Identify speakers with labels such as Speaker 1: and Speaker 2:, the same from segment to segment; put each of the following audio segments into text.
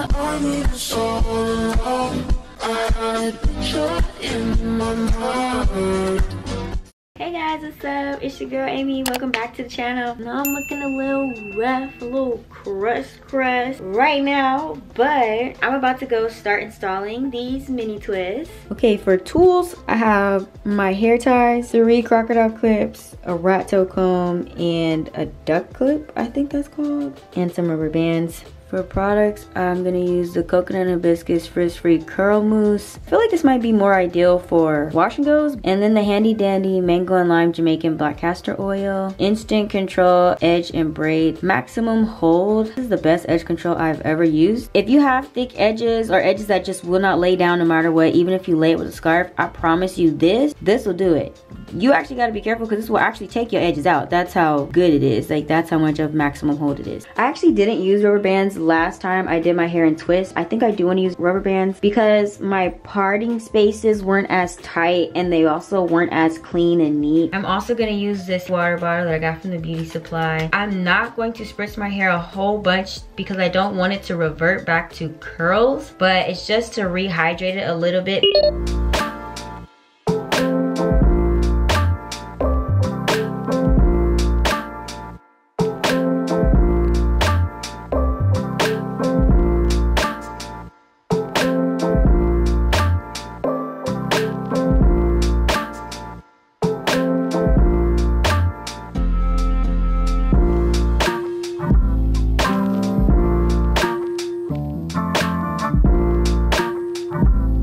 Speaker 1: I need a solo. I had a picture in my mind.
Speaker 2: Hey guys, what's up? It's your girl Amy. Welcome back to the channel. Now I'm looking a little rough, a little crust right now, but I'm about to go start installing these mini twists. Okay, for tools, I have my hair ties, 3 crocodile clips, a rat tail comb, and a duck clip, I think that's called, and some rubber bands. For products, I'm gonna use the coconut and hibiscus frizz-free curl mousse. I feel like this might be more ideal for wash and goes. And then the handy dandy mango and lime Jamaican black castor oil, instant control edge and braid maximum hold. This is the best edge control I've ever used. If you have thick edges or edges that just will not lay down no matter what, even if you lay it with a scarf, I promise you this will do it. You actually got to be careful because this will actually take your edges out. That's how good it is. Like, that's how much of maximum hold it is. I actually didn't use rubber bands last time I did my hair in twists. I think I do want to use rubber bands because my parting spaces weren't as tight and they also weren't as clean and neat. I'm also going to use this water bottle that I got from the beauty supply. I'm not going to spritz my hair a whole bunch because I don't want it to revert back to curls, but it's just to rehydrate it a little bit.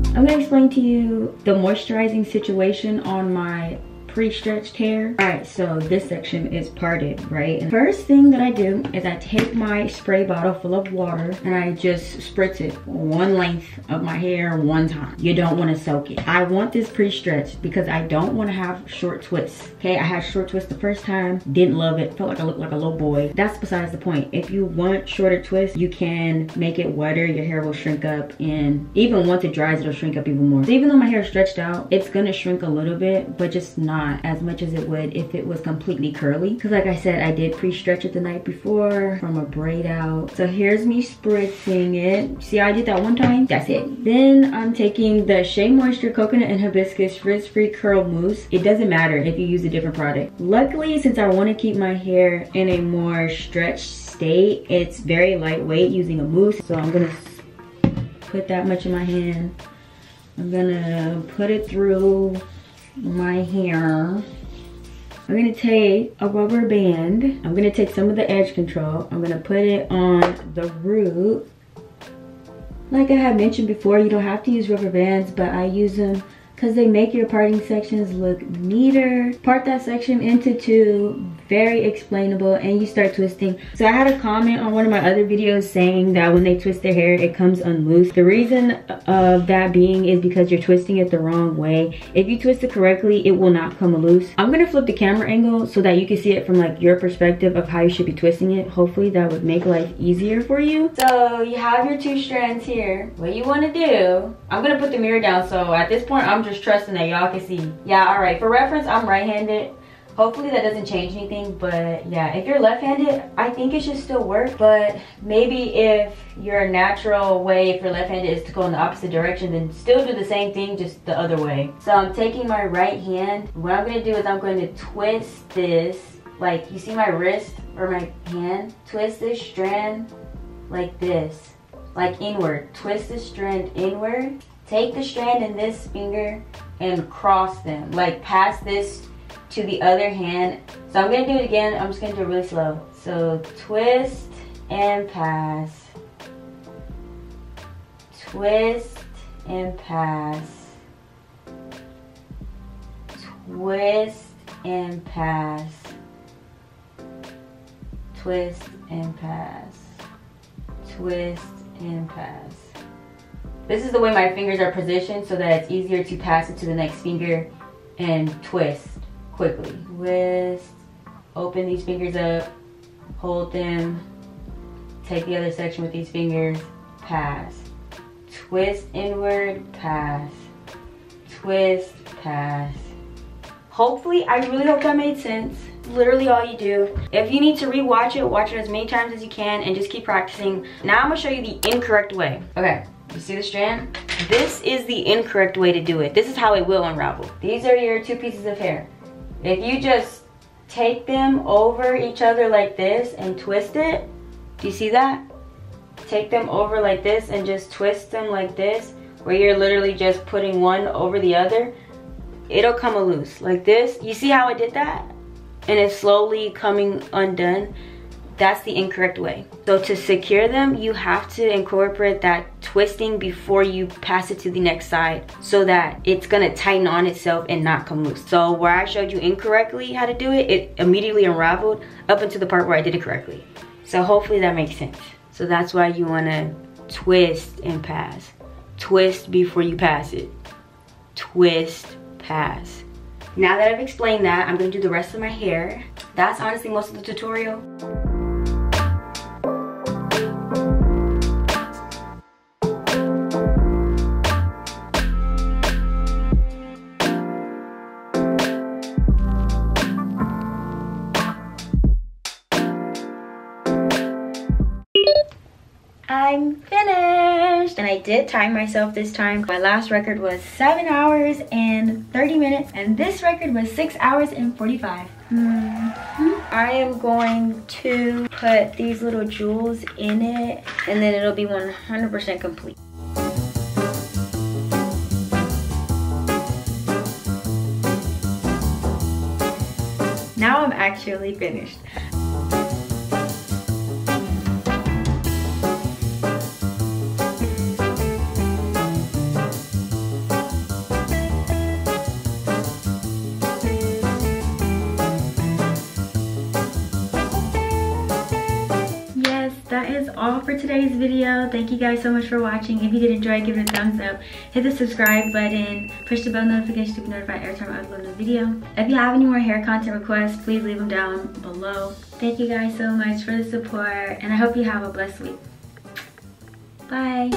Speaker 2: I'm gonna explain to you the moisturizing situation on my pre-stretched hair. All right, so this section is parted, right? And first thing that I do is I take my spray bottle full of water and I just spritz it one length of my hair one time. You don't want to soak it. I want this pre-stretched because I don't want to have short twists. Okay, I had short twists the first time, didn't love it, felt like I looked like a little boy. That's besides the point. If you want shorter twists, you can make it wetter, your hair will shrink up, and even once it dries, it'll shrink up even more. So even though my hair is stretched out, it's gonna shrink a little bit, but just not as much as it would if it was completely curly, because like I said, I did pre-stretch it the night before from a braid out. So here's me spritzing it. See how I did that one time? That's it. Then I'm taking the Shea Moisture Coconut and Hibiscus Frizz-Free Curl Mousse. It doesn't matter if you use a different product. Luckily, since I want to keep my hair in a more stretched state, it's very lightweight using a mousse. So I'm gonna put that much in my hand. I'm gonna put it through my hair. I'm gonna take a rubber band. I'm gonna take some of the edge control. I'm gonna put it on the root. Like I had mentioned before, you don't have to use rubber bands, but I use them because they make your parting sections look neater. Part that section into 2, very explainable, and you start twisting. So I had a comment on one of my other videos saying that when they twist their hair, it comes unloose. The reason of that being is because you're twisting it the wrong way. If you twist it correctly, it will not come loose. I'm gonna flip the camera angle so that you can see it from like your perspective of how you should be twisting it. Hopefully that would make life easier for you. So you have your 2 strands here. What you wanna do, I'm gonna put the mirror down, so at this point I'm just trusting that y'all can see. Yeah, all right, for reference, I'm right-handed. Hopefully that doesn't change anything, but yeah, if you're left-handed, I think it should still work, but maybe if your natural way, if you're left-handed, is to go in the opposite direction, then still do the same thing, just the other way. So I'm taking my right hand. What I'm gonna do is I'm going to twist this, like you see my wrist or my hand? Twist this strand like this, like inward. Twist the strand inward. Take the strand in this finger and cross them, like pass this to the other hand. So I'm gonna do it again. I'm just gonna do it really slow. So twist and pass. Twist and pass. Twist and pass. Twist and pass. Twist and pass. This is the way my fingers are positioned so that it's easier to pass it to the next finger and twist quickly. Twist, open these fingers up, hold them, take the other section with these fingers, pass. Twist inward, pass. Twist, pass. Hopefully, I really hope that made sense. literally all you do. If you need to rewatch it, watch it as many times as you can and just keep practicing. Now I'm gonna show you the incorrect way. Okay, you see the strand? This is the incorrect way to do it. This is how it will unravel. These are your 2 pieces of hair. If you just take them over each other like this and twist it, do you see that? Take them over like this and just twist them like this, where you're literally just putting one over the other. It'll come loose like this. You see how I did that? And it's slowly coming undone. That's the incorrect way. So to secure them, you have to incorporate that twisting before you pass it to the next side, so that it's gonna tighten on itself and not come loose. So where I showed you incorrectly how to do it, it immediately unraveled up into the part where I did it correctly. So hopefully that makes sense. So that's why you wanna twist and pass. Twist before you pass it. Twist, pass. Now that I've explained that, I'm gonna do the rest of my hair. That's honestly most of the tutorial. I'm finished, and I did time myself this time. My last record was 7 hours and 30 minutes, and this record was 6 hours and 45. I am going to put these little jewels in it, and then it'll be 100% complete. Now I'm actually finished. That is all for today's video. Thank you guys so much for watching. If you did enjoy, give it a thumbs up, hit the subscribe button, push the bell notification to be notified every time I upload a video. If you have any more hair content requests, please leave them down below. Thank you guys so much for the support, and I hope you have a blessed week. Bye.